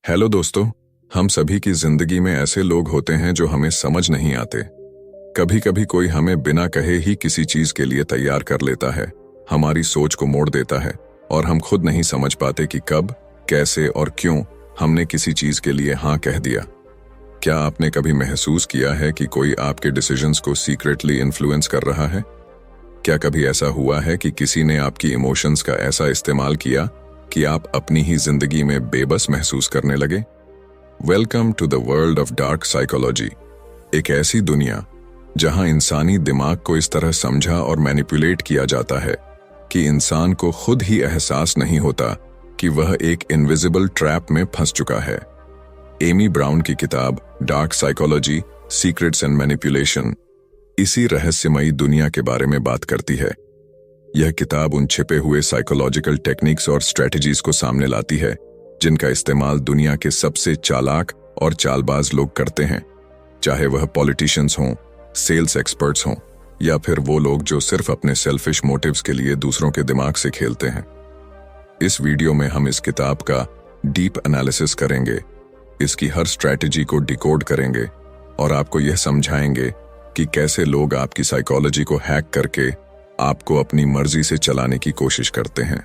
Hello दोस्तों। हम सभी की जिंदगी में ऐसे लोग होते हैं जो हमें समझ नहीं आते। कभी कभी कोई हमें बिना कहे ही किसी चीज के लिए तैयार कर लेता है, हमारी सोच को मोड़ देता है और हम खुद नहीं समझ पाते कि कब, कैसे और क्यों हमने किसी चीज के लिए हाँ कह दिया। क्या आपने कभी महसूस किया है कि कोई आपके डिसीजंस को सीक्रेटली इन्फ्लुएंस कर रहा है? क्या कभी ऐसा हुआ है कि किसी ने आपकी इमोशंस का ऐसा इस्तेमाल किया कि आप अपनी ही जिंदगी में बेबस महसूस करने लगे? Welcome to the world of dark psychology, एक ऐसी दुनिया जहां इंसानी दिमाग को इस तरह समझा और मैनिपुलेट किया जाता है कि इंसान को खुद ही एहसास नहीं होता कि वह एक इनविजिबल ट्रैप में फंस चुका है। एमी ब्राउन की किताब dark psychology, secrets and manipulation इसी रहस्यमयी दुनिया के बारे में बात करती है। यह किताब उन छिपे हुए साइकोलॉजिकल टेक्निक्स और स्ट्रेटजीज को सामने लाती है जिनका इस्तेमाल दुनिया के सबसे चालाक और चालबाज लोग करते हैं, चाहे वह पॉलिटिशियंस हों, सेल्स एक्सपर्ट्स हों या फिर वो लोग जो सिर्फ अपने सेल्फिश मोटिव्स के लिए दूसरों के दिमाग से खेलते हैं। इस वीडियो में हम इस किताब का डीप एनालिसिस करेंगे, इसकी हर स्ट्रैटेजी को डिकोड करेंगे और आपको यह समझाएंगे कि कैसे लोग आपकी साइकोलॉजी को हैक करके आपको अपनी मर्जी से चलाने की कोशिश करते हैं।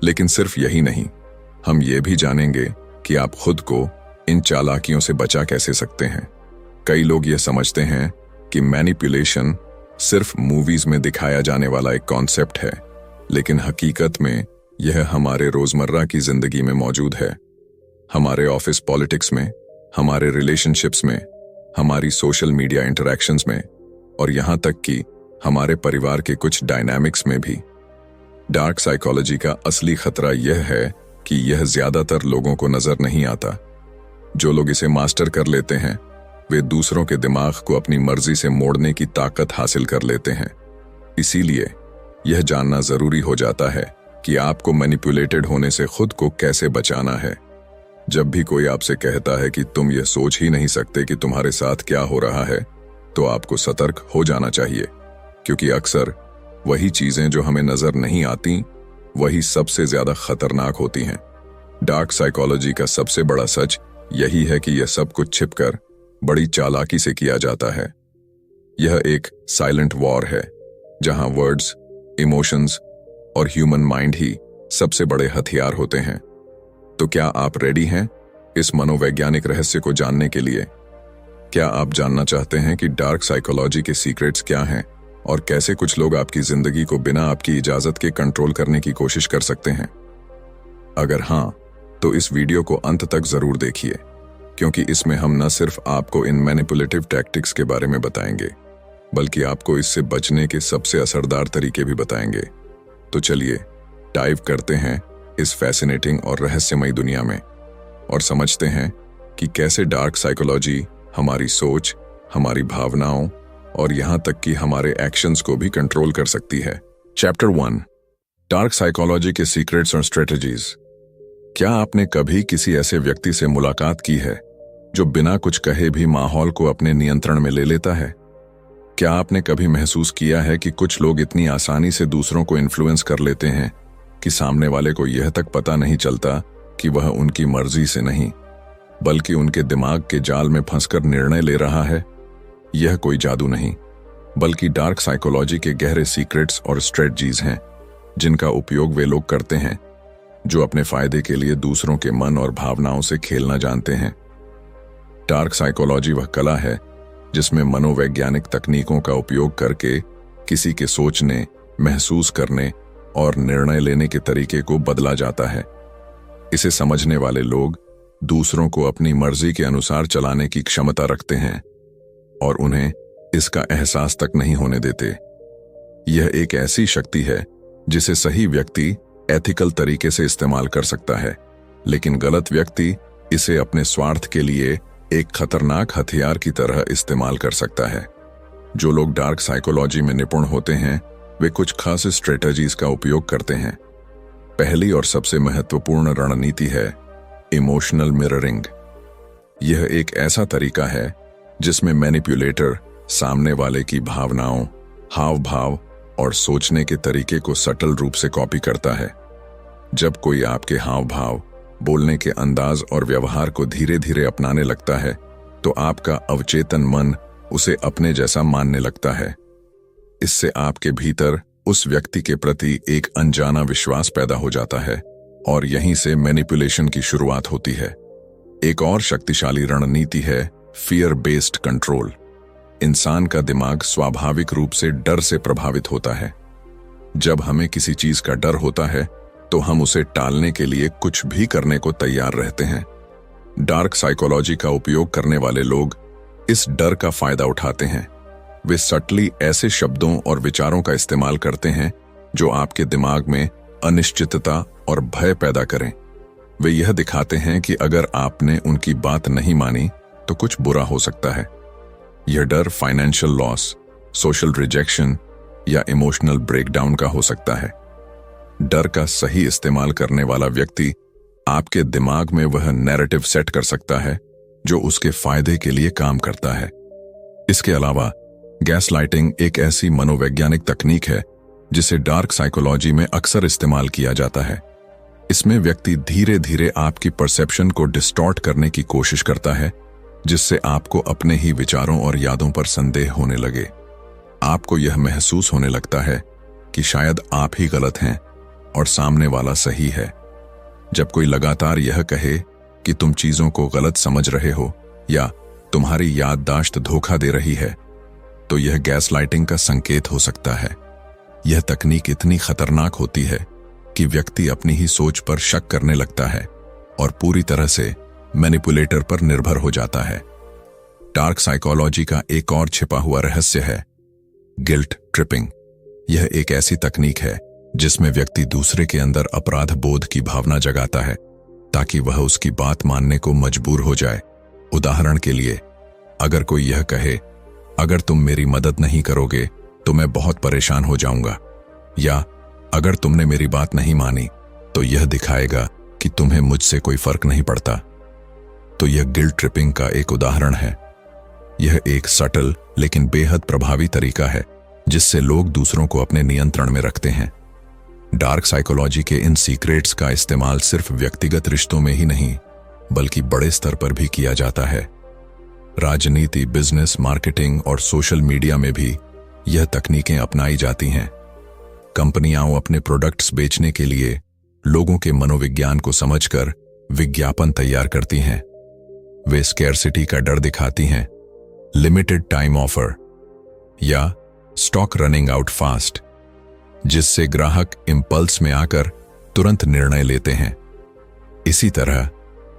लेकिन सिर्फ यही नहीं, हम ये भी जानेंगे कि आप खुद को इन चालाकियों से बचा कैसे सकते हैं। कई लोग ये समझते हैं कि मैनिपुलेशन सिर्फ मूवीज में दिखाया जाने वाला एक कॉन्सेप्ट है, लेकिन हकीकत में यह हमारे रोजमर्रा की जिंदगी में मौजूद है। हमारे ऑफिस पॉलिटिक्स में, हमारे रिलेशनशिप्स में, हमारी सोशल मीडिया इंटरैक्शंस में और यहाँ तक कि हमारे परिवार के कुछ डायनामिक्स में भी। डार्क साइकोलॉजी का असली खतरा यह है कि यह ज्यादातर लोगों को नजर नहीं आता। जो लोग इसे मास्टर कर लेते हैं वे दूसरों के दिमाग को अपनी मर्जी से मोड़ने की ताकत हासिल कर लेते हैं। इसीलिए यह जानना जरूरी हो जाता है कि आपको मैनिपुलेटेड होने से खुद को कैसे बचाना है। जब भी कोई आपसे कहता है कि तुम यह सोच ही नहीं सकते कि तुम्हारे साथ क्या हो रहा है, तो आपको सतर्क हो जाना चाहिए, क्योंकि अक्सर वही चीजें जो हमें नजर नहीं आती वही सबसे ज्यादा खतरनाक होती हैं। डार्क साइकोलॉजी का सबसे बड़ा सच यही है कि यह सब कुछ छिपकर बड़ी चालाकी से किया जाता है। यह एक साइलेंट वॉर है जहां वर्ड्स, इमोशंस और ह्यूमन माइंड ही सबसे बड़े हथियार होते हैं। तो क्या आप रेडी हैं इस मनोवैज्ञानिक रहस्य को जानने के लिए? क्या आप जानना चाहते हैं कि डार्क साइकोलॉजी के सीक्रेट्स क्या हैं और कैसे कुछ लोग आपकी जिंदगी को बिना आपकी इजाजत के कंट्रोल करने की कोशिश कर सकते हैं? अगर हां, तो इस वीडियो को अंत तक जरूर देखिए, क्योंकि इसमें हम न सिर्फ आपको इन मैनिपुलेटिव टैक्टिक्स के बारे में बताएंगे, बल्कि आपको इससे बचने के सबसे असरदार तरीके भी बताएंगे। तो चलिए डाइव करते हैं इस फैसिनेटिंग और रहस्यमयी दुनिया में और समझते हैं कि कैसे डार्क साइकोलॉजी हमारी सोच, हमारी भावनाओं और यहां तक कि हमारे एक्शंस को भी कंट्रोल कर सकती है। चैप्टर 1, डार्क साइकोलॉजी के सीक्रेट्स और स्ट्रेटजीज। क्या आपने कभी किसी ऐसे व्यक्ति से मुलाकात की है जो बिना कुछ कहे भी माहौल को अपने नियंत्रण में ले लेता है? क्या आपने कभी महसूस किया है कि कुछ लोग इतनी आसानी से दूसरों को इन्फ्लुएंस कर लेते हैं कि सामने वाले को यह तक पता नहीं चलता कि वह उनकी मर्जी से नहीं, बल्कि उनके दिमाग के जाल में फंसकर निर्णय ले रहा है? यह कोई जादू नहीं, बल्कि डार्क साइकोलॉजी के गहरे सीक्रेट्स और स्ट्रेटजीज हैं जिनका उपयोग वे लोग करते हैं जो अपने फायदे के लिए दूसरों के मन और भावनाओं से खेलना जानते हैं। डार्क साइकोलॉजी वह कला है जिसमें मनोवैज्ञानिक तकनीकों का उपयोग करके किसी के सोचने, महसूस करने और निर्णय लेने के तरीके को बदला जाता है। इसे समझने वाले लोग दूसरों को अपनी मर्जी के अनुसार चलाने की क्षमता रखते हैं और उन्हें इसका एहसास तक नहीं होने देते। यह एक ऐसी शक्ति है जिसे सही व्यक्ति एथिकल तरीके से इस्तेमाल कर सकता है, लेकिन गलत व्यक्ति इसे अपने स्वार्थ के लिए एक खतरनाक हथियार की तरह इस्तेमाल कर सकता है। जो लोग डार्क साइकोलॉजी में निपुण होते हैं वे कुछ खास स्ट्रेटजीज का उपयोग करते हैं। पहली और सबसे महत्वपूर्ण रणनीति है इमोशनल मिररिंग। यह एक ऐसा तरीका है जिसमें मैनिपुलेटर सामने वाले की भावनाओं, हाव भाव और सोचने के तरीके को सटल रूप से कॉपी करता है। जब कोई आपके हाव भाव, बोलने के अंदाज और व्यवहार को धीरे धीरे अपनाने लगता है, तो आपका अवचेतन मन उसे अपने जैसा मानने लगता है। इससे आपके भीतर उस व्यक्ति के प्रति एक अनजाना विश्वास पैदा हो जाता है और यहीं से मैनिपुलेशन की शुरुआत होती है। एक और शक्तिशाली रणनीति है फियर बेस्ड कंट्रोल। इंसान का दिमाग स्वाभाविक रूप से डर से प्रभावित होता है। जब हमें किसी चीज का डर होता है तो हम उसे टालने के लिए कुछ भी करने को तैयार रहते हैं। डार्क साइकोलॉजी का उपयोग करने वाले लोग इस डर का फायदा उठाते हैं। वे सटली ऐसे शब्दों और विचारों का इस्तेमाल करते हैं जो आपके दिमाग में अनिश्चितता और भय पैदा करें। वे यह दिखाते हैं कि अगर आपने उनकी बात नहीं मानी तो कुछ बुरा हो सकता है। यह डर फाइनेंशियल लॉस, सोशल रिजेक्शन या इमोशनल ब्रेकडाउन का हो सकता है। डर का सही इस्तेमाल करने वाला व्यक्ति आपके दिमाग में वह नैरेटिव सेट कर सकता है जो उसके फायदे के लिए काम करता है। इसके अलावा गैसलाइटिंग एक ऐसी मनोवैज्ञानिक तकनीक है जिसे डार्क साइकोलॉजी में अक्सर इस्तेमाल किया जाता है। इसमें व्यक्ति धीरे धीरे आपकी परसेप्शन को डिस्टॉर्ट करने की कोशिश करता है, जिससे आपको अपने ही विचारों और यादों पर संदेह होने लगे। आपको यह महसूस होने लगता है कि शायद आप ही गलत हैं और सामने वाला सही है। जब कोई लगातार यह कहे कि तुम चीजों को गलत समझ रहे हो या तुम्हारी याददाश्त धोखा दे रही है, तो यह गैसलाइटिंग का संकेत हो सकता है। यह तकनीक इतनी खतरनाक होती है कि व्यक्ति अपनी ही सोच पर शक करने लगता है और पूरी तरह से मैनिपुलेटर पर निर्भर हो जाता है। डार्क साइकोलॉजी का एक और छिपा हुआ रहस्य है गिल्ट ट्रिपिंग। यह एक ऐसी तकनीक है जिसमें व्यक्ति दूसरे के अंदर अपराध बोध की भावना जगाता है ताकि वह उसकी बात मानने को मजबूर हो जाए। उदाहरण के लिए, अगर कोई यह कहे, अगर तुम मेरी मदद नहीं करोगे तो मैं बहुत परेशान हो जाऊंगा, या अगर तुमने मेरी बात नहीं मानी तो यह दिखाएगा कि तुम्हें मुझसे कोई फर्क नहीं पड़ता, तो यह गिल्ट ट्रिपिंग का एक उदाहरण है। यह एक सटल लेकिन बेहद प्रभावी तरीका है जिससे लोग दूसरों को अपने नियंत्रण में रखते हैं। डार्क साइकोलॉजी के इन सीक्रेट्स का इस्तेमाल सिर्फ व्यक्तिगत रिश्तों में ही नहीं बल्कि बड़े स्तर पर भी किया जाता है। राजनीति, बिजनेस, मार्केटिंग और सोशल मीडिया में भी यह तकनीकें अपनाई जाती हैं। कंपनियां अपने प्रोडक्ट्स बेचने के लिए लोगों के मनोविज्ञान को समझकर विज्ञापन तैयार करती हैं। वे स्कैरसिटी का डर दिखाती हैं, लिमिटेड टाइम ऑफर या स्टॉक रनिंग आउट फास्ट, जिससे ग्राहक इंपल्स में आकर तुरंत निर्णय लेते हैं। इसी तरह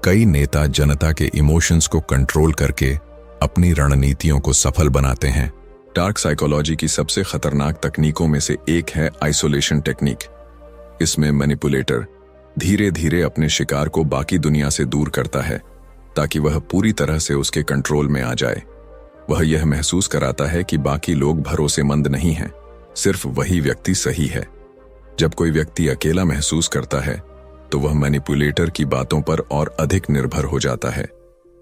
कई नेता जनता के इमोशंस को कंट्रोल करके अपनी रणनीतियों को सफल बनाते हैं। डार्क साइकोलॉजी की सबसे खतरनाक तकनीकों में से एक है आइसोलेशन टेक्निक। इसमें मैनिपुलेटर धीरे धीरे अपने शिकार को बाकी दुनिया से दूर करता है ताकि वह पूरी तरह से उसके कंट्रोल में आ जाए। वह यह महसूस कराता है कि बाकी लोग भरोसेमंद नहीं हैं, सिर्फ वही व्यक्ति सही है। जब कोई व्यक्ति अकेला महसूस करता है तो वह मैनिपुलेटर की बातों पर और अधिक निर्भर हो जाता है।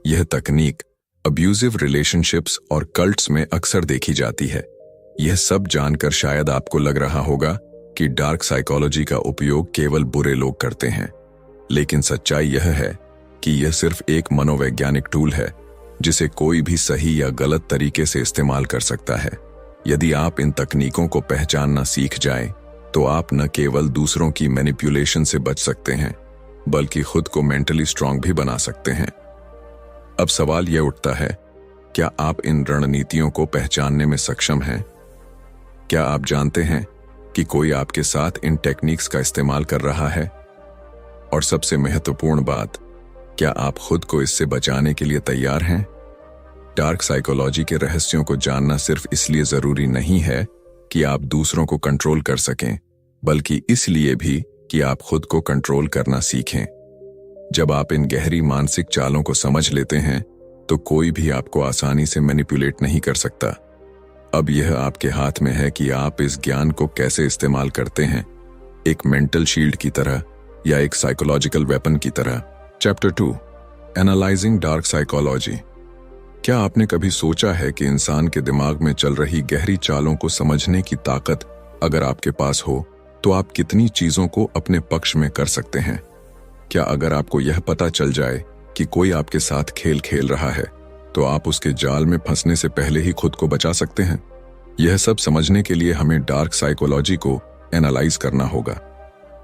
यह तकनीक अब्यूजिव रिलेशनशिप्स और कल्ट्स में अक्सर देखी जाती है। यह सब जानकर शायद आपको लग रहा होगा कि डार्क साइकोलॉजी का उपयोग केवल बुरे लोग करते हैं, लेकिन सच्चाई यह है कि यह सिर्फ एक मनोवैज्ञानिक टूल है जिसे कोई भी सही या गलत तरीके से इस्तेमाल कर सकता है। यदि आप इन तकनीकों को पहचानना सीख जाएं, तो आप न केवल दूसरों की मैनिपुलेशन से बच सकते हैं बल्कि खुद को मेंटली स्ट्रांग भी बना सकते हैं। अब सवाल यह उठता है, क्या आप इन रणनीतियों को पहचानने में सक्षम हैं? क्या आप जानते हैं कि कोई आपके साथ इन टेक्निक्स का इस्तेमाल कर रहा है? और सबसे महत्वपूर्ण बात, क्या आप खुद को इससे बचाने के लिए तैयार हैं? डार्क साइकोलॉजी के रहस्यों को जानना सिर्फ इसलिए जरूरी नहीं है कि आप दूसरों को कंट्रोल कर सकें, बल्कि इसलिए भी कि आप खुद को कंट्रोल करना सीखें। जब आप इन गहरी मानसिक चालों को समझ लेते हैं, तो कोई भी आपको आसानी से मैनिपुलेट नहीं कर सकता। अब यह आपके हाथ में है कि आप इस ज्ञान को कैसे इस्तेमाल करते हैं, एक मेंटल शील्ड की तरह या एक साइकोलॉजिकल वेपन की तरह। Chapter 2, analysing dark psychology. क्या आपने कभी सोचा है कि इंसान के दिमाग में चल रही गहरी चालों को समझने की ताकत अगर आपके पास हो तो आप कितनी चीजों को अपने पक्ष में कर सकते हैं? क्या अगर आपको यह पता चल जाए कि कोई आपके साथ खेल खेल रहा है, तो आप उसके जाल में फंसने से पहले ही खुद को बचा सकते हैं? यह सब समझने के लिए हमें डार्क साइकोलॉजी को एनालाइज करना होगा।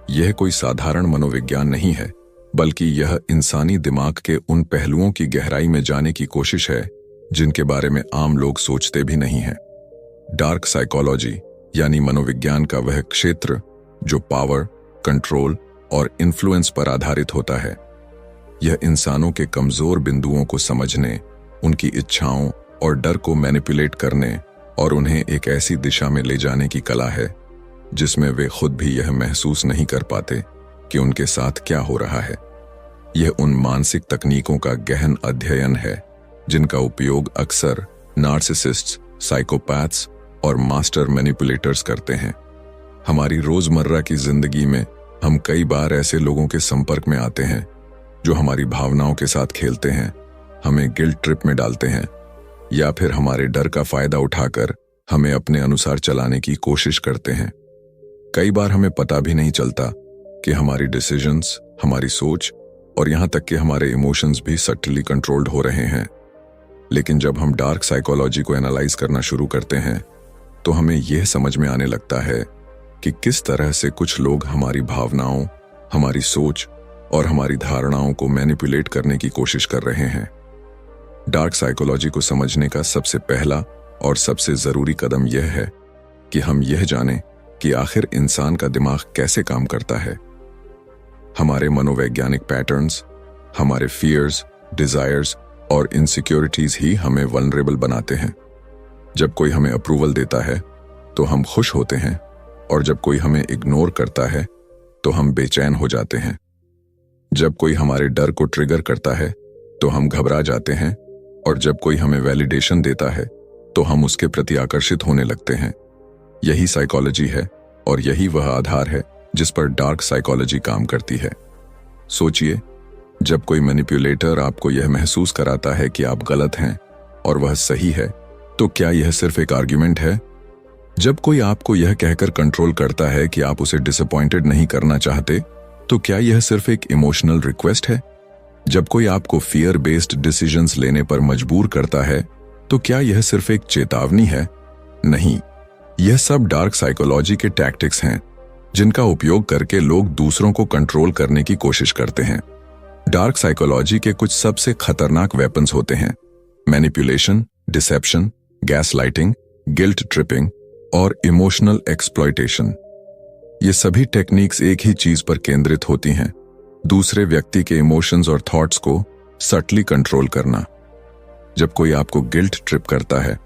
यह कोई साधारण मनोविज्ञान नहीं है, बल्कि यह इंसानी दिमाग के उन पहलुओं की गहराई में जाने की कोशिश है जिनके बारे में आम लोग सोचते भी नहीं हैं। डार्क साइकोलॉजी यानी मनोविज्ञान का वह क्षेत्र जो पावर, कंट्रोल और इन्फ्लुएंस पर आधारित होता है। यह इंसानों के कमजोर बिंदुओं को समझने, उनकी इच्छाओं और डर को मैनिपुलेट करने और उन्हें एक ऐसी दिशा में ले जाने की कला है जिसमें वे खुद भी यह महसूस नहीं कर पाते कि उनके साथ क्या हो रहा है। यह उन मानसिक तकनीकों का गहन अध्ययन है जिनका उपयोग अक्सर नार्सिसिस्ट्स, साइकोपैथ्स और मास्टर मैनिपुलेटर्स करते हैं। हमारी रोजमर्रा की जिंदगी में हम कई बार ऐसे लोगों के संपर्क में आते हैं जो हमारी भावनाओं के साथ खेलते हैं, हमें गिल्ट ट्रिप में डालते हैं या फिर हमारे डर का फायदा उठाकर हमें अपने अनुसार चलाने की कोशिश करते हैं। कई बार हमें पता भी नहीं चलता कि हमारी डिसीजंस, हमारी सोच और यहां तक कि हमारे इमोशंस भी सटली कंट्रोल्ड हो रहे हैं। लेकिन जब हम डार्क साइकोलॉजी को एनालाइज करना शुरू करते हैं तो हमें यह समझ में आने लगता है कि किस तरह से कुछ लोग हमारी भावनाओं, हमारी सोच और हमारी धारणाओं को मैनिपुलेट करने की कोशिश कर रहे हैं। डार्क साइकोलॉजी को समझने का सबसे पहला और सबसे जरूरी कदम यह है कि हम यह जानें कि आखिर इंसान का दिमाग कैसे काम करता है। हमारे मनोवैज्ञानिक पैटर्न्स, हमारे फियर्स, डिजायर्स और इनसिक्योरिटीज ही हमें वल्नरेबल बनाते हैं। जब कोई हमें अप्रूवल देता है तो हम खुश होते हैं, और जब कोई हमें इग्नोर करता है तो हम बेचैन हो जाते हैं। जब कोई हमारे डर को ट्रिगर करता है तो हम घबरा जाते हैं, और जब कोई हमें वैलिडेशन देता है तो हम उसके प्रति आकर्षित होने लगते हैं। यही साइकोलॉजी है और यही वह आधार है जिस पर डार्क साइकोलॉजी काम करती है। सोचिए, जब कोई मैनिपुलेटर आपको यह महसूस कराता है कि आप गलत हैं और वह सही है, तो क्या यह सिर्फ एक आर्ग्यूमेंट है? जब कोई आपको यह कहकर कंट्रोल करता है कि आप उसे डिसअपॉइंटेड नहीं करना चाहते, तो क्या यह सिर्फ एक इमोशनल रिक्वेस्ट है? जब कोई आपको फियर बेस्ड डिसीजंस लेने पर मजबूर करता है, तो क्या यह सिर्फ एक चेतावनी है? नहीं, यह सब डार्क साइकोलॉजी के टैक्टिक्स हैं जिनका उपयोग करके लोग दूसरों को कंट्रोल करने की कोशिश करते हैं। डार्क साइकोलॉजी के कुछ सबसे खतरनाक वेपन्स होते हैं: manipulation, deception, gaslighting, guilt tripping और इमोशनल एक्सप्लॉयटेशन। ये सभी टेक्निक्स एक ही चीज पर केंद्रित होती हैं: दूसरे व्यक्ति के इमोशंस और थॉट्स को सटली कंट्रोल करना। जब कोई आपको गिल्ट ट्रिप करता है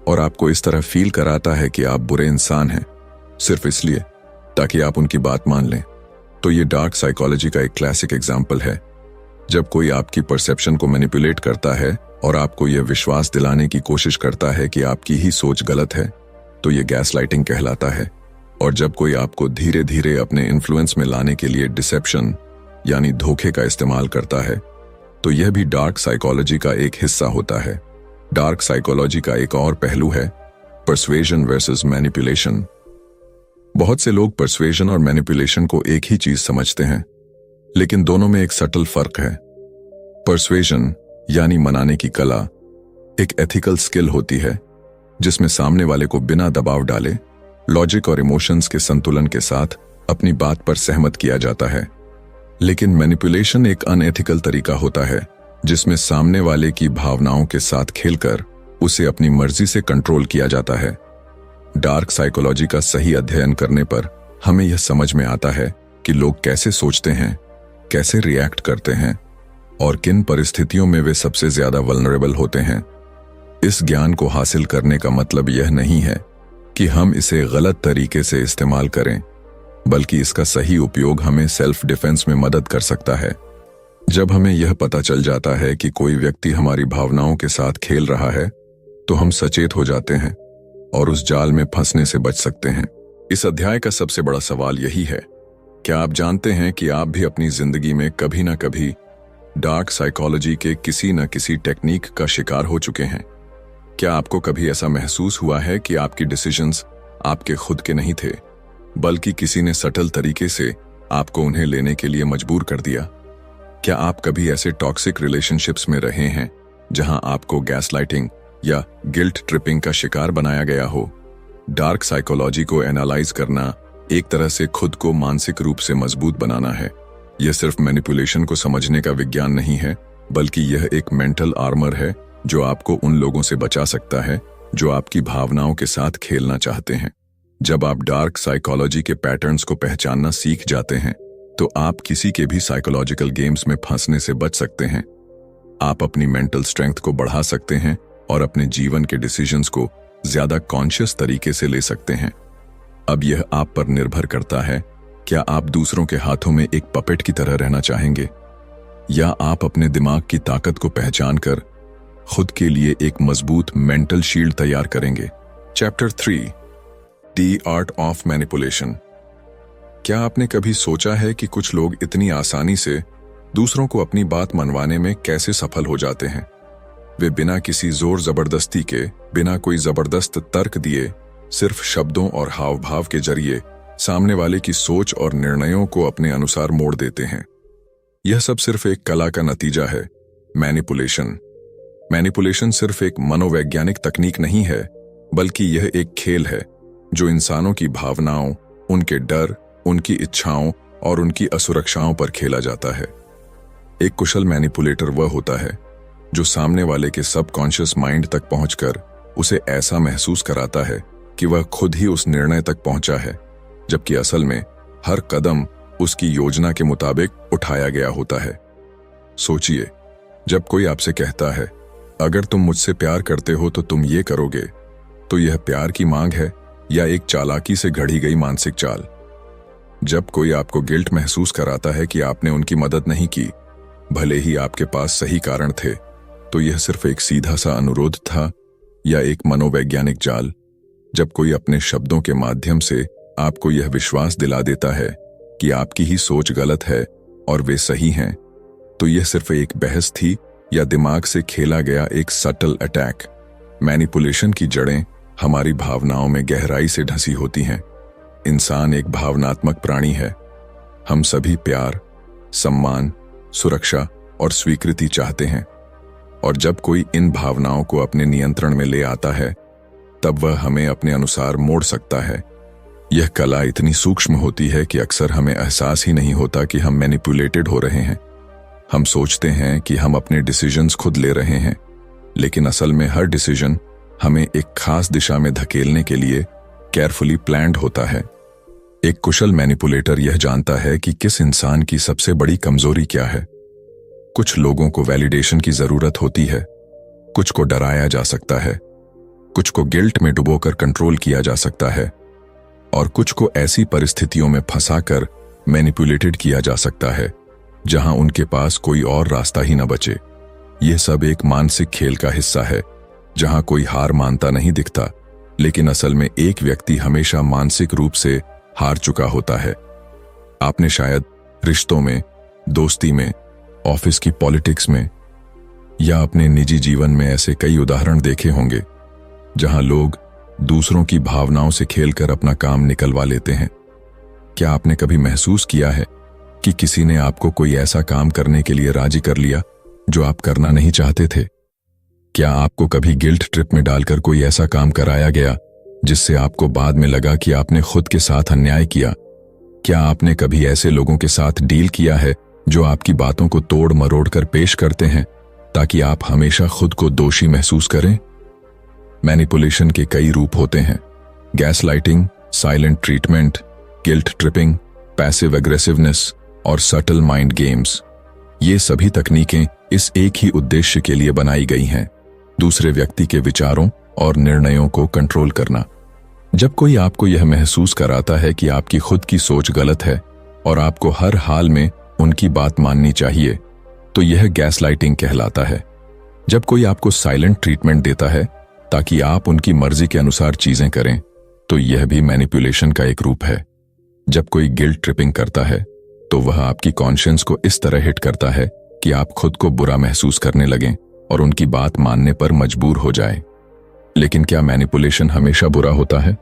और आपको इस तरह फील कराता है कि आप बुरे इंसान हैं सिर्फ इसलिए ताकि आप उनकी बात मान लें, तो ये डार्क साइकोलॉजी का एक क्लासिक एग्जाम्पल है। जब कोई आपकी परसेप्शन को मैनिपुलेट करता है और आपको यह विश्वास दिलाने की कोशिश करता है कि आपकी ही सोच गलत है, तो ये गैसलाइटिंग कहलाता है। और जब कोई आपको धीरे धीरे अपने इन्फ्लुएंस में लाने के लिए डिसेप्शन यानी धोखे का इस्तेमाल करता है, तो यह भी डार्क साइकोलॉजी का एक हिस्सा होता है। डार्क साइकोलॉजी का एक और पहलू है पर्सुएजन वर्सेस मैनिपुलेशन। बहुत से लोग पर्सुएजन और मैनिपुलेशन को एक ही चीज समझते हैं, लेकिन दोनों में एक सटल फर्क है। पर्सुएजन यानी मनाने की कला एक एथिकल स्किल होती है जिसमें सामने वाले को बिना दबाव डाले लॉजिक और इमोशंस के संतुलन के साथ अपनी बात पर सहमत किया जाता है। लेकिन मैनिपुलेशन एक अनएथिकल तरीका होता है जिसमें सामने वाले की भावनाओं के साथ खेलकर उसे अपनी मर्जी से कंट्रोल किया जाता है। डार्क साइकोलॉजी का सही अध्ययन करने पर हमें यह समझ में आता है कि लोग कैसे सोचते हैं, कैसे रिएक्ट करते हैं और किन परिस्थितियों में वे सबसे ज्यादा वल्नरेबल होते हैं। इस ज्ञान को हासिल करने का मतलब यह नहीं है कि हम इसे गलत तरीके से इस्तेमाल करें, बल्कि इसका सही उपयोग हमें सेल्फ डिफेंस में मदद कर सकता है। जब हमें यह पता चल जाता है कि कोई व्यक्ति हमारी भावनाओं के साथ खेल रहा है, तो हम सचेत हो जाते हैं और उस जाल में फंसने से बच सकते हैं। इस अध्याय का सबसे बड़ा सवाल यही है, क्या आप जानते हैं कि आप भी अपनी जिंदगी में कभी ना कभी डार्क साइकोलॉजी के किसी न किसी टेक्निक का शिकार हो चुके हैं? क्या आपको कभी ऐसा महसूस हुआ है कि आपकी डिसीजंस आपके खुद के नहीं थे, बल्कि किसी ने सटल तरीके से आपको उन्हें लेने के लिए मजबूर कर दिया? क्या आप कभी ऐसे टॉक्सिक रिलेशनशिप्स में रहे हैं जहां आपको गैसलाइटिंग या गिल्ट ट्रिपिंग का शिकार बनाया गया हो? डार्क साइकोलॉजी को एनालाइज करना एक तरह से खुद को मानसिक रूप से मजबूत बनाना है। यह सिर्फ मैनिपुलेशन को समझने का विज्ञान नहीं है, बल्कि यह एक मेंटल आर्मर है जो आपको उन लोगों से बचा सकता है जो आपकी भावनाओं के साथ खेलना चाहते हैं। जब आप डार्क साइकोलॉजी के पैटर्न्स को पहचानना सीख जाते हैं तो आप किसी के भी साइकोलॉजिकल गेम्स में फंसने से बच सकते हैं। आप अपनी मेंटल स्ट्रेंथ को बढ़ा सकते हैं और अपने जीवन के डिसीजंस को ज्यादा कॉन्शियस तरीके से ले सकते हैं। अब यह आप पर निर्भर करता है, क्या आप दूसरों के हाथों में एक पपेट की तरह रहना चाहेंगे या आप अपने दिमाग की ताकत को पहचान कर खुद के लिए एक मजबूत मेंटल शील्ड तैयार करेंगे। Chapter 3, the art of manipulation. क्या आपने कभी सोचा है कि कुछ लोग इतनी आसानी से दूसरों को अपनी बात मनवाने में कैसे सफल हो जाते हैं? वे बिना किसी जोर जबरदस्ती के, बिना कोई जबरदस्त तर्क दिए, सिर्फ शब्दों और हाव भाव के जरिए सामने वाले की सोच और निर्णयों को अपने अनुसार मोड़ देते हैं। यह सब सिर्फ एक कला का नतीजा है, मैनिपुलेशन। मैनिपुलेशन सिर्फ एक मनोवैज्ञानिक तकनीक नहीं है, बल्कि यह एक खेल है जो इंसानों की भावनाओं, उनके डर, उनकी इच्छाओं और उनकी असुरक्षाओं पर खेला जाता है। एक कुशल मैनिपुलेटर वह होता है जो सामने वाले के सबकॉन्शियस माइंड तक पहुंचकर उसे ऐसा महसूस कराता है कि वह खुद ही उस निर्णय तक पहुंचा है, जबकि असल में हर कदम उसकी योजना के मुताबिक उठाया गया होता है। सोचिए, जब कोई आपसे कहता है, अगर तुम मुझसे प्यार करते हो तो तुम ये करोगे, तो यह प्यार की मांग है या एक चालाकी से घड़ी गई मानसिक चाल? जब कोई आपको गिल्ट महसूस कराता है कि आपने उनकी मदद नहीं की, भले ही आपके पास सही कारण थे, तो यह सिर्फ एक सीधा सा अनुरोध था या एक मनोवैज्ञानिक जाल? जब कोई अपने शब्दों के माध्यम से आपको यह विश्वास दिला देता है कि आपकी ही सोच गलत है और वे सही हैं, तो यह सिर्फ एक बहस थी या दिमाग से खेला गया एक सटल अटैक? मैनिपुलेशन की जड़ें हमारी भावनाओं में गहराई से ढसी होती हैं। इंसान एक भावनात्मक प्राणी है। हम सभी प्यार, सम्मान, सुरक्षा और स्वीकृति चाहते हैं, और जब कोई इन भावनाओं को अपने नियंत्रण में ले आता है, तब वह हमें अपने अनुसार मोड़ सकता है। यह कला इतनी सूक्ष्म होती है कि अक्सर हमें एहसास ही नहीं होता कि हम मैनिपुलेटेड हो रहे हैं। हम सोचते हैं कि हम अपने डिसीजंस खुद ले रहे हैं, लेकिन असल में हर डिसीजन हमें एक खास दिशा में धकेलने के लिए केयरफुली प्लान्ड होता है। एक कुशल मैनिपुलेटर यह जानता है कि किस इंसान की सबसे बड़ी कमजोरी क्या है। कुछ लोगों को वैलिडेशन की जरूरत होती है, कुछ को डराया जा सकता है, कुछ को गिल्ट में डुबोकर कंट्रोल किया जा सकता है, और कुछ को ऐसी परिस्थितियों में फंसाकर मैनिपुलेटेड किया जा सकता है जहां उनके पास कोई और रास्ता ही न बचे। यह सब एक मानसिक खेल का हिस्सा है जहां कोई हार मानता नहीं दिखता, लेकिन असल में एक व्यक्ति हमेशा मानसिक रूप से हार चुका होता है। आपने शायद रिश्तों में, दोस्ती में, ऑफिस की पॉलिटिक्स में या अपने निजी जीवन में ऐसे कई उदाहरण देखे होंगे जहां लोग दूसरों की भावनाओं से खेलकर अपना काम निकलवा लेते हैं। क्या आपने कभी महसूस किया है कि किसी ने आपको कोई ऐसा काम करने के लिए राजी कर लिया जो आप करना नहीं चाहते थे? क्या आपको कभी गिल्ट ट्रिप में डालकर कोई ऐसा काम कराया गया जिससे आपको बाद में लगा कि आपने खुद के साथ अन्याय किया? क्या आपने कभी ऐसे लोगों के साथ डील किया है जो आपकी बातों को तोड़ मरोड़ कर पेश करते हैं ताकि आप हमेशा खुद को दोषी महसूस करें? मैनिपुलेशन के कई रूप होते हैं: gaslighting, silent treatment, guilt tripping, passive aggressiveness और सटल माइंड गेम्स। ये सभी तकनीकें इस एक ही उद्देश्य के लिए बनाई गई हैं, दूसरे व्यक्ति के विचारों और निर्णयों को कंट्रोल करना। जब कोई आपको यह महसूस कराता है कि आपकी खुद की सोच गलत है और आपको हर हाल में उनकी बात माननी चाहिए, तो यह गैसलाइटिंग कहलाता है। जब कोई आपको साइलेंट ट्रीटमेंट देता है ताकि आप उनकी मर्जी के अनुसार चीजें करें, तो यह भी मैनिपुलेशन का एक रूप है। जब कोई गिल्ट ट्रिपिंग करता है तो वह आपकी कॉन्शियंस को इस तरह हिट करता है कि आप खुद को बुरा महसूस करने लगें और उनकी बात मानने पर मजबूर हो जाएं। लेकिन क्या मैनिपुलेशन हमेशा बुरा होता है?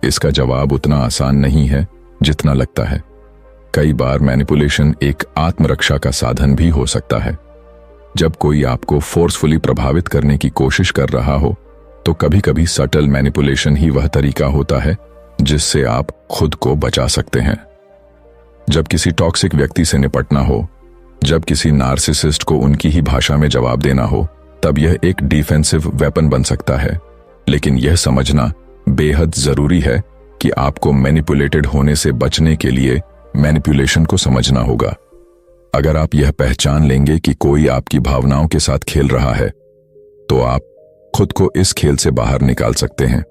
इसका जवाब उतना आसान नहीं है जितना लगता है। कई बार मैनिपुलेशन एक आत्मरक्षा का साधन भी हो सकता है। जब कोई आपको फोर्सफुली प्रभावित करने की कोशिश कर रहा हो तो कभी कभी सटल मैनिपुलेशन ही वह तरीका होता है जिससे आप खुद को बचा सकते हैं। जब किसी टॉक्सिक व्यक्ति से निपटना हो, जब किसी नार्सिसिस्ट को उनकी ही भाषा में जवाब देना हो, तब यह एक डिफेंसिव वेपन बन सकता है। लेकिन यह समझना बेहद जरूरी है कि आपको मैनिपुलेटेड होने से बचने के लिए मैनिपुलेशन को समझना होगा। अगर आप यह पहचान लेंगे कि कोई आपकी भावनाओं के साथ खेल रहा है, तो आप खुद को इस खेल से बाहर निकाल सकते हैं।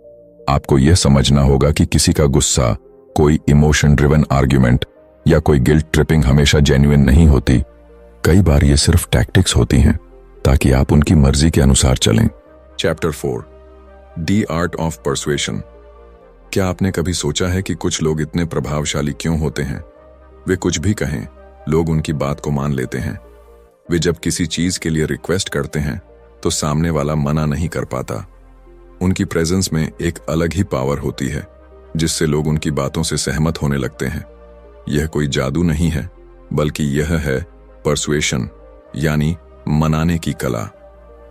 आपको यह समझना होगा कि किसी का गुस्सा, कोई इमोशन ड्रिवन आर्ग्यूमेंट या कोई गिल्ट ट्रिपिंग हमेशा जेन्युइन नहीं होती। कई बार ये सिर्फ टैक्टिक्स होती हैं ताकि आप उनकी मर्जी के अनुसार चलें। Chapter 4, the art of persuasion. क्या आपने कभी सोचा है कि कुछ लोग इतने प्रभावशाली क्यों होते हैं? वे कुछ भी कहें, लोग उनकी बात को मान लेते हैं। वे जब किसी चीज के लिए रिक्वेस्ट करते हैं तो सामने वाला मना नहीं कर पाता। उनकी प्रेजेंस में एक अलग ही पावर होती है जिससे लोग उनकी बातों से सहमत होने लगते हैं। यह कोई जादू नहीं है, बल्कि यह है परसुएशन, यानी मनाने की कला।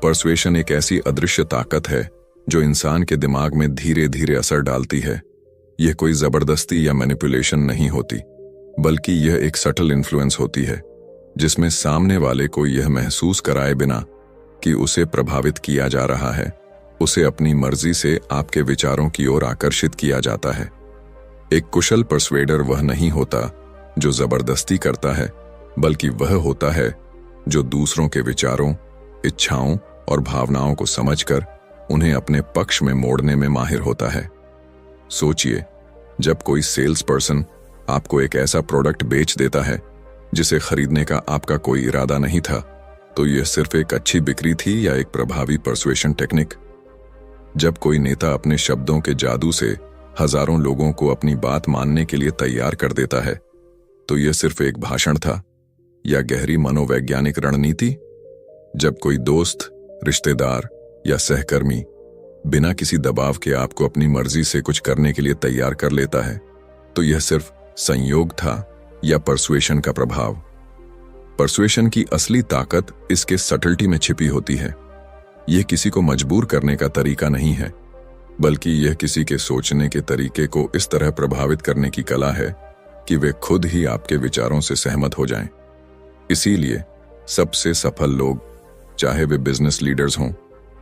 परसुएशन एक ऐसी अदृश्य ताकत है जो इंसान के दिमाग में धीरे धीरे असर डालती है। यह कोई जबरदस्ती या मैनिपुलेशन नहीं होती, बल्कि यह एक सटल इन्फ्लुएंस होती है जिसमें सामने वाले को यह महसूस कराए बिना कि उसे प्रभावित किया जा रहा है, उसे अपनी मर्जी से आपके विचारों की ओर आकर्षित किया जाता है। एक कुशल परसुएडर वह नहीं होता जो जबरदस्ती करता है, बल्कि वह होता है जो दूसरों के विचारों, इच्छाओं और भावनाओं को समझकर उन्हें अपने पक्ष में मोड़ने में माहिर होता है। सोचिए, जब कोई सेल्स पर्सन आपको एक ऐसा प्रोडक्ट बेच देता है जिसे खरीदने का आपका कोई इरादा नहीं था, तो यह सिर्फ एक अच्छी बिक्री थी या एक प्रभावी परसुएशन टेक्निक? जब कोई नेता अपने शब्दों के जादू से हजारों लोगों को अपनी बात मानने के लिए तैयार कर देता है, तो यह सिर्फ एक भाषण था या गहरी मनोवैज्ञानिक रणनीति? जब कोई दोस्त, रिश्तेदार या सहकर्मी बिना किसी दबाव के आपको अपनी मर्जी से कुछ करने के लिए तैयार कर लेता है, तो यह सिर्फ संयोग था या परसुएशन का प्रभाव? परसुएशन की असली ताकत इसके सटलिटी में छिपी होती है। यह किसी को मजबूर करने का तरीका नहीं है, बल्कि यह किसी के सोचने के तरीके को इस तरह प्रभावित करने की कला है कि वे खुद ही आपके विचारों से सहमत हो जाएं। इसीलिए सबसे सफल लोग, चाहे वे बिजनेस लीडर्स हों,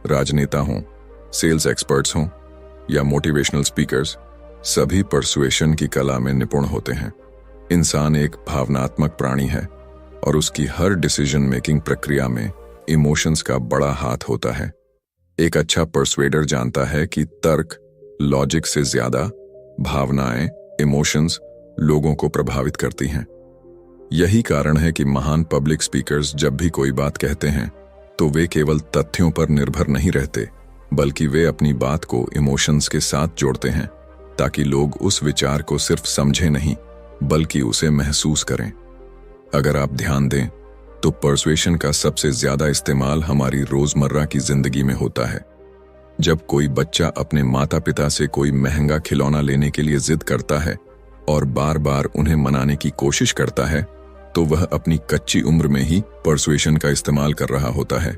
राजनेता हों, सेल्स एक्सपर्ट्स हों या मोटिवेशनल स्पीकर्स, सभी परसुएशन की कला में निपुण होते हैं। इंसान एक भावनात्मक प्राणी है और उसकी हर डिसीजन मेकिंग प्रक्रिया में इमोशंस का बड़ा हाथ होता है। एक अच्छा परसुएडर जानता है कि तर्क, लॉजिक से ज्यादा भावनाएं, इमोशंस लोगों को प्रभावित करती हैं। यही कारण है कि महान पब्लिक स्पीकर्स जब भी कोई बात कहते हैं तो वे केवल तथ्यों पर निर्भर नहीं रहते, बल्कि वे अपनी बात को इमोशंस के साथ जोड़ते हैं ताकि लोग उस विचार को सिर्फ समझें नहीं, बल्कि उसे महसूस करें। अगर आप ध्यान दें तो परसुएशन का सबसे ज्यादा इस्तेमाल हमारी रोजमर्रा की जिंदगी में होता है। जब कोई बच्चा अपने माता पिता से कोई महंगा खिलौना लेने के लिए जिद करता है और बार बार उन्हें मनाने की कोशिश करता है, तो वह अपनी कच्ची उम्र में ही परसुएशन का इस्तेमाल कर रहा होता है।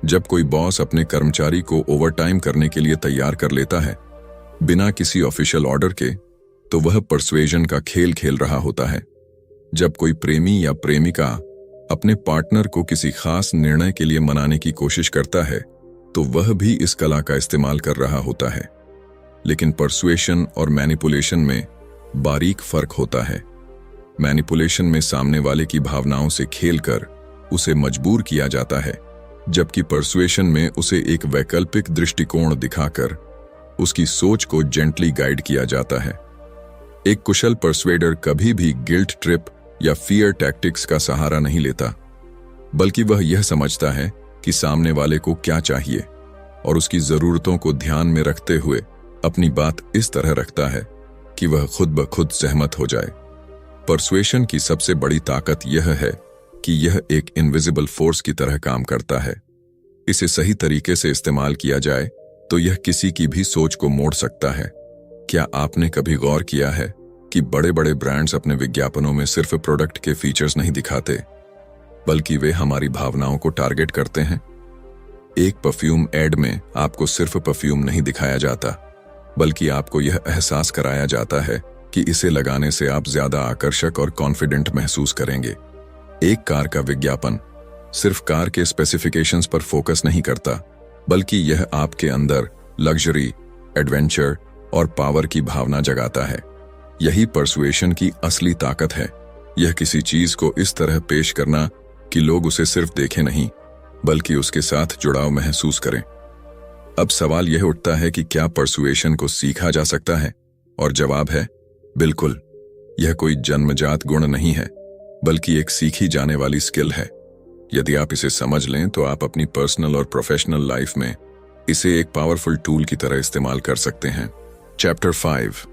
जब कोई बॉस अपने कर्मचारी को ओवरटाइम करने के लिए तैयार कर लेता है बिना किसी ऑफिशियल ऑर्डर के, तो वह परसुएशन का खेल खेल रहा होता है। जब कोई प्रेमी या प्रेमिका अपने पार्टनर को किसी खास निर्णय के लिए मनाने की कोशिश करता है, तो वह भी इस कला का इस्तेमाल कर रहा होता है। लेकिन परसुएशन और मैनिपुलेशन में बारीक फर्क होता है। मैनिपुलेशन में सामने वाले की भावनाओं से खेलकर उसे मजबूर किया जाता है, जबकि परसुएशन में उसे एक वैकल्पिक दृष्टिकोण दिखाकर उसकी सोच को जेंटली गाइड किया जाता है। एक कुशल परसुएडर कभी भी गिल्ट ट्रिप या फियर टैक्टिक्स का सहारा नहीं लेता, बल्कि वह यह समझता है कि सामने वाले को क्या चाहिए और उसकी जरूरतों को ध्यान में रखते हुए अपनी बात इस तरह रखता है कि वह खुद ब खुद सहमत हो जाए। परसुएशन की सबसे बड़ी ताकत यह है कि यह एक इनविजिबल फोर्स की तरह काम करता है। इसे सही तरीके से इस्तेमाल किया जाए तो यह किसी की भी सोच को मोड़ सकता है। क्या आपने कभी गौर किया है कि बड़े बड़े ब्रांड्स अपने विज्ञापनों में सिर्फ प्रोडक्ट के फीचर्स नहीं दिखाते, बल्कि वे हमारी भावनाओं को टारगेट करते हैं। एक परफ्यूम एड में आपको सिर्फ परफ्यूम नहीं दिखाया जाता, बल्कि आपको यह एहसास कराया जाता है कि इसे लगाने से आप ज्यादा आकर्षक और कॉन्फिडेंट महसूस करेंगे। एक कार का विज्ञापन सिर्फ कार के स्पेसिफिकेशंस पर फोकस नहीं करता, बल्कि यह आपके अंदर लग्जरी, एडवेंचर और पावर की भावना जगाता है। यही परसुएशन की असली ताकत है। यह किसी चीज को इस तरह पेश करना कि लोग उसे सिर्फ देखें नहीं, बल्कि उसके साथ जुड़ाव महसूस करें। अब सवाल यह उठता है कि क्या परसुएशन को सीखा जा सकता है? और जवाब है बिल्कुल। यह कोई जन्मजात गुण नहीं है, बल्कि एक सीखी जाने वाली स्किल है। यदि आप इसे समझ लें तो आप अपनी पर्सनल और प्रोफेशनल लाइफ में इसे एक पावरफुल टूल की तरह इस्तेमाल कर सकते हैं। चैप्टर 5,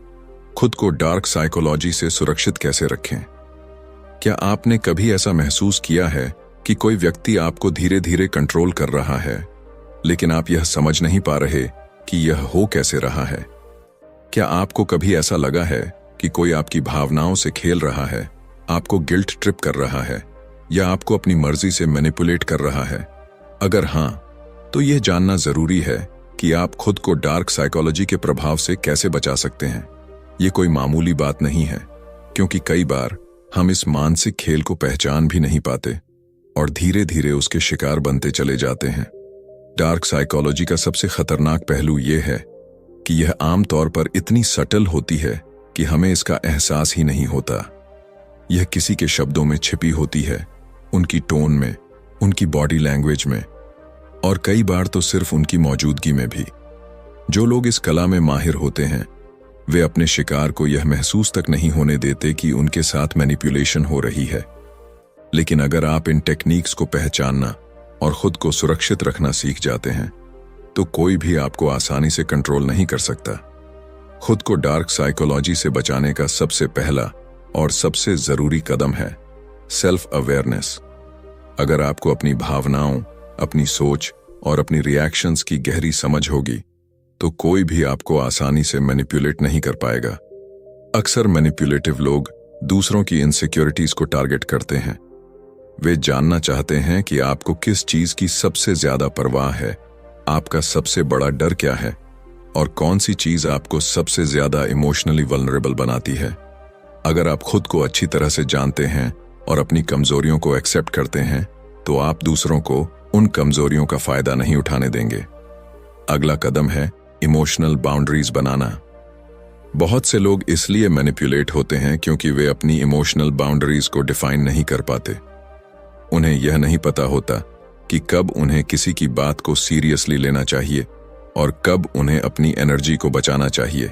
खुद को डार्क साइकोलॉजी से सुरक्षित कैसे रखें। क्या आपने कभी ऐसा महसूस किया है कि कोई व्यक्ति आपको धीरे धीरे कंट्रोल कर रहा है, लेकिन आप यह समझ नहीं पा रहे कि यह हो कैसे रहा है? क्या आपको कभी ऐसा लगा है कि कोई आपकी भावनाओं से खेल रहा है, आपको गिल्ट ट्रिप कर रहा है, या आपको अपनी मर्जी से मैनिपुलेट कर रहा है? अगर हां, तो यह जानना जरूरी है कि आप खुद को डार्क साइकोलॉजी के प्रभाव से कैसे बचा सकते हैं। यह कोई मामूली बात नहीं है, क्योंकि कई बार हम इस मानसिक खेल को पहचान भी नहीं पाते और धीरे धीरे उसके शिकार बनते चले जाते हैं। डार्क साइकोलॉजी का सबसे खतरनाक पहलू यह है कि यह आमतौर पर इतनी सटल होती है कि हमें इसका एहसास ही नहीं होता। यह किसी के शब्दों में छिपी होती है, उनकी टोन में, उनकी बॉडी लैंग्वेज में, और कई बार तो सिर्फ उनकी मौजूदगी में भी। जो लोग इस कला में माहिर होते हैं, वे अपने शिकार को यह महसूस तक नहीं होने देते कि उनके साथ मैनिपुलेशन हो रही है। लेकिन अगर आप इन टेक्निक्स को पहचानना और खुद को सुरक्षित रखना सीख जाते हैं, तो कोई भी आपको आसानी से कंट्रोल नहीं कर सकता। खुद को डार्क साइकोलॉजी से बचाने का सबसे पहला और सबसे जरूरी कदम है सेल्फ अवेयरनेस। अगर आपको अपनी भावनाओं, अपनी सोच और अपनी रिएक्शंस की गहरी समझ होगी, तो कोई भी आपको आसानी से मैनिपुलेट नहीं कर पाएगा। अक्सर मैनिपुलेटिव लोग दूसरों की इनसिक्योरिटीज को टारगेट करते हैं। वे जानना चाहते हैं कि आपको किस चीज की सबसे ज्यादा परवाह है, आपका सबसे बड़ा डर क्या है, और कौन सी चीज आपको सबसे ज्यादा इमोशनली वल्नरेबल बनाती है। अगर आप खुद को अच्छी तरह से जानते हैं और अपनी कमजोरियों को एक्सेप्ट करते हैं, तो आप दूसरों को उन कमजोरियों का फायदा नहीं उठाने देंगे। अगला कदम है इमोशनल बाउंड्रीज बनाना। बहुत से लोग इसलिए मैनिपुलेट होते हैं क्योंकि वे अपनी इमोशनल बाउंड्रीज को डिफाइन नहीं कर पाते। उन्हें यह नहीं पता होता कि कब उन्हें किसी की बात को सीरियसली लेना चाहिए और कब उन्हें अपनी एनर्जी को बचाना चाहिए।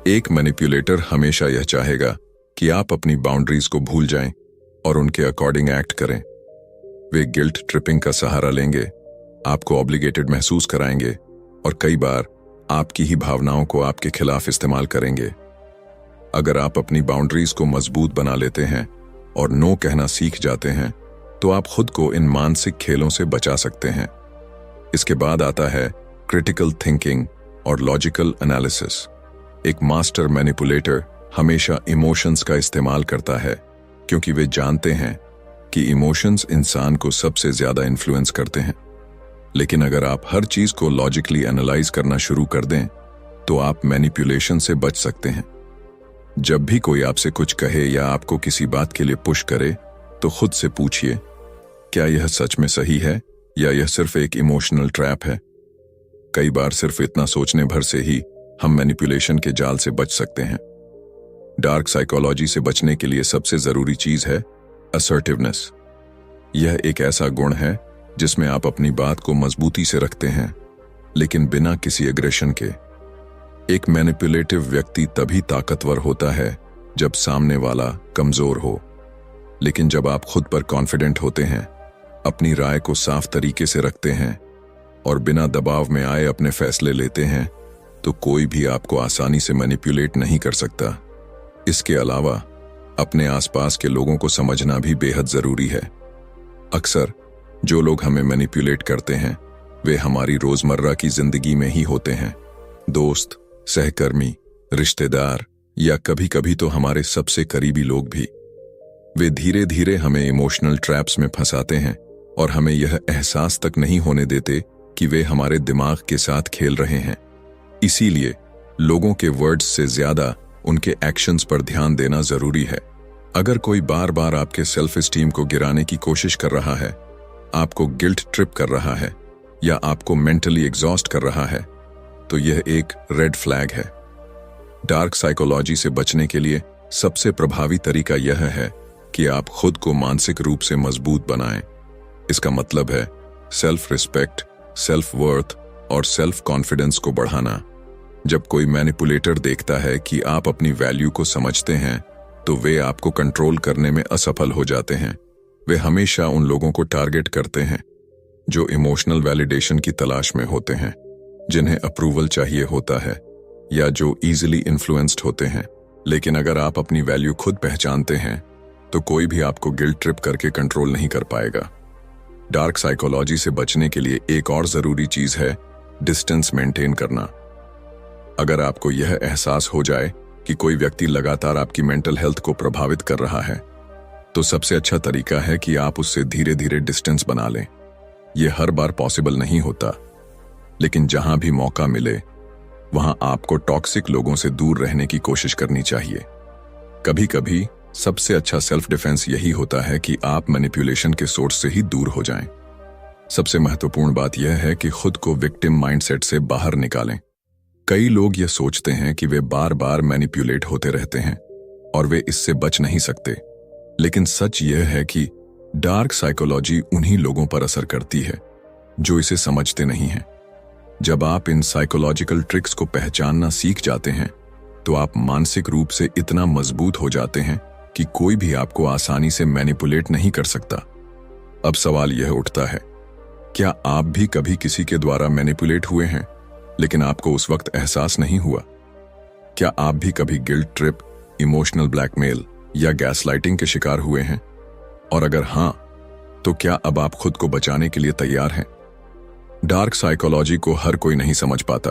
एक मैनिपुलेटर हमेशा यह चाहेगा कि आप अपनी बाउंड्रीज को भूल जाएं और उनके अकॉर्डिंग एक्ट करें। वे गिल्ट ट्रिपिंग का सहारा लेंगे, आपको ऑब्लिगेटेड महसूस कराएंगे और कई बार आपकी ही भावनाओं को आपके खिलाफ इस्तेमाल करेंगे। अगर आप अपनी बाउंड्रीज को मजबूत बना लेते हैं और नो कहना सीख जाते हैं, तो आप खुद को इन मानसिक खेलों से बचा सकते हैं। इसके बाद आता है क्रिटिकल थिंकिंग और लॉजिकल एनालिसिस। एक मास्टर मैनिपुलेटर हमेशा इमोशंस का इस्तेमाल करता है, क्योंकि वे जानते हैं कि इमोशंस इंसान को सबसे ज्यादा इन्फ्लुएंस करते हैं। लेकिन अगर आप हर चीज को लॉजिकली एनालाइज करना शुरू कर दें, तो आप मैनिपुलेशन से बच सकते हैं। जब भी कोई आपसे कुछ कहे या आपको किसी बात के लिए पुश करे, तो खुद से पूछिए, क्या यह सच में सही है या यह सिर्फ एक इमोशनल ट्रैप है? कई बार सिर्फ इतना सोचने भर से ही हम मैनिपुलेशन के जाल से बच सकते हैं। डार्क साइकोलॉजी से बचने के लिए सबसे जरूरी चीज है असर्टिवनेस। यह एक ऐसा गुण है जिसमें आप अपनी बात को मजबूती से रखते हैं, लेकिन बिना किसी एग्रेशन के। एक मैनिपुलेटिव व्यक्ति तभी ताकतवर होता है जब सामने वाला कमजोर हो। लेकिन जब आप खुद पर कॉन्फिडेंट होते हैं, अपनी राय को साफ तरीके से रखते हैं और बिना दबाव में आए अपने फैसले लेते हैं, तो कोई भी आपको आसानी से मैनिपुलेट नहीं कर सकता। इसके अलावा अपने आसपास के लोगों को समझना भी बेहद जरूरी है। अक्सर जो लोग हमें मैनिपुलेट करते हैं, वे हमारी रोजमर्रा की जिंदगी में ही होते हैं। दोस्त, सहकर्मी, रिश्तेदार या कभी कभी तो हमारे सबसे करीबी लोग भी। वे धीरे धीरे हमें इमोशनल ट्रैप्स में फंसाते हैं और हमें यह एहसास तक नहीं होने देते कि वे हमारे दिमाग के साथ खेल रहे हैं। इसीलिए लोगों के वर्ड्स से ज्यादा उनके एक्शंस पर ध्यान देना जरूरी है। अगर कोई बार बार आपके सेल्फ एस्टीम को गिराने की कोशिश कर रहा है, आपको गिल्ट ट्रिप कर रहा है या आपको मेंटली एग्जॉस्ट कर रहा है, तो यह एक रेड फ्लैग है। डार्क साइकोलॉजी से बचने के लिए सबसे प्रभावी तरीका यह है कि आप खुद को मानसिक रूप से मजबूत बनाएं। इसका मतलब है सेल्फ रिस्पेक्ट, सेल्फ वर्थ और सेल्फ कॉन्फिडेंस को बढ़ाना। जब कोई मैनिपुलेटर देखता है कि आप अपनी वैल्यू को समझते हैं, तो वे आपको कंट्रोल करने में असफल हो जाते हैं। वे हमेशा उन लोगों को टारगेट करते हैं जो इमोशनल वैलिडेशन की तलाश में होते हैं, जिन्हें अप्रूवल चाहिए होता है या जो इजीली इन्फ्लुएंस्ड होते हैं। लेकिन अगर आप अपनी वैल्यू खुद पहचानते हैं, तो कोई भी आपको गिल्ट ट्रिप करके कंट्रोल नहीं कर पाएगा। डार्क साइकोलॉजी से बचने के लिए एक और जरूरी चीज है डिस्टेंस मेंटेन करना। अगर आपको यह एहसास हो जाए कि कोई व्यक्ति लगातार आपकी मेंटल हेल्थ को प्रभावित कर रहा है, तो सबसे अच्छा तरीका है कि आप उससे धीरे धीरे डिस्टेंस बना लें। यह हर बार पॉसिबल नहीं होता, लेकिन जहां भी मौका मिले वहां आपको टॉक्सिक लोगों से दूर रहने की कोशिश करनी चाहिए। कभी कभी सबसे अच्छा सेल्फ डिफेंस यही होता है कि आप मैनिपुलेशन के सोर्स से ही दूर हो जाएं। सबसे महत्वपूर्ण बात यह है कि खुद को विक्टिम माइंडसेट से बाहर निकालें। कई लोग यह सोचते हैं कि वे बार बार मैनिपुलेट होते रहते हैं और वे इससे बच नहीं सकते, लेकिन सच यह है कि डार्क साइकोलॉजी उन्हीं लोगों पर असर करती है जो इसे समझते नहीं हैं। जब आप इन साइकोलॉजिकल ट्रिक्स को पहचानना सीख जाते हैं, तो आप मानसिक रूप से इतना मजबूत हो जाते हैं कि कोई भी आपको आसानी से मैनिपुलेट नहीं कर सकता। अब सवाल यह उठता है, क्या आप भी कभी किसी के द्वारा मैनिपुलेट हुए हैं, लेकिन आपको उस वक्त एहसास नहीं हुआ? क्या आप भी कभी गिल्ट ट्रिप, इमोशनल ब्लैकमेल या गैसलाइटिंग के शिकार हुए हैं? और अगर हां, तो क्या अब आप खुद को बचाने के लिए तैयार हैं? डार्क साइकोलॉजी को हर कोई नहीं समझ पाता,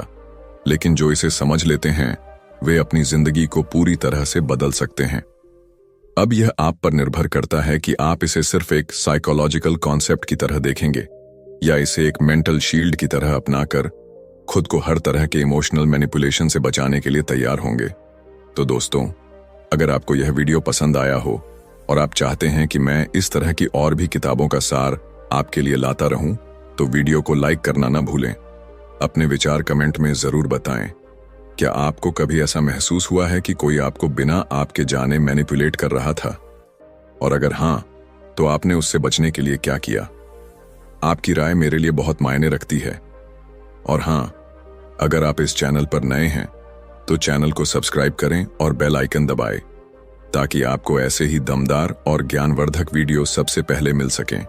लेकिन जो इसे समझ लेते हैं, वे अपनी जिंदगी को पूरी तरह से बदल सकते हैं। अब यह आप पर निर्भर करता है कि आप इसे सिर्फ एक साइकोलॉजिकल कॉन्सेप्ट की तरह देखेंगे या इसे एक मेंटल शील्ड की तरह अपनाकर खुद को हर तरह के इमोशनल मैनिपुलेशन से बचाने के लिए तैयार होंगे। तो दोस्तों, अगर आपको यह वीडियो पसंद आया हो और आप चाहते हैं कि मैं इस तरह की और भी किताबों का सार आपके लिए लाता रहूं, तो वीडियो को लाइक करना ना भूलें। अपने विचार कमेंट में जरूर बताएं। क्या आपको कभी ऐसा महसूस हुआ है कि कोई आपको बिना आपके जाने मैनिपुलेट कर रहा था? और अगर हां, तो आपने उससे बचने के लिए क्या किया? आपकी राय मेरे लिए बहुत मायने रखती है। और हां, अगर आप इस चैनल पर नए हैं, तो चैनल को सब्सक्राइब करें और बेल आइकन दबाएं, ताकि आपको ऐसे ही दमदार और ज्ञानवर्धक वीडियो सबसे पहले मिल सकें।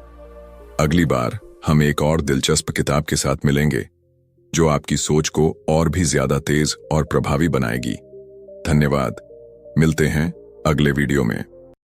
अगली बार हम एक और दिलचस्प किताब के साथ मिलेंगे, जो आपकी सोच को और भी ज्यादा तेज और प्रभावी बनाएगी। धन्यवाद। मिलते हैं अगले वीडियो में।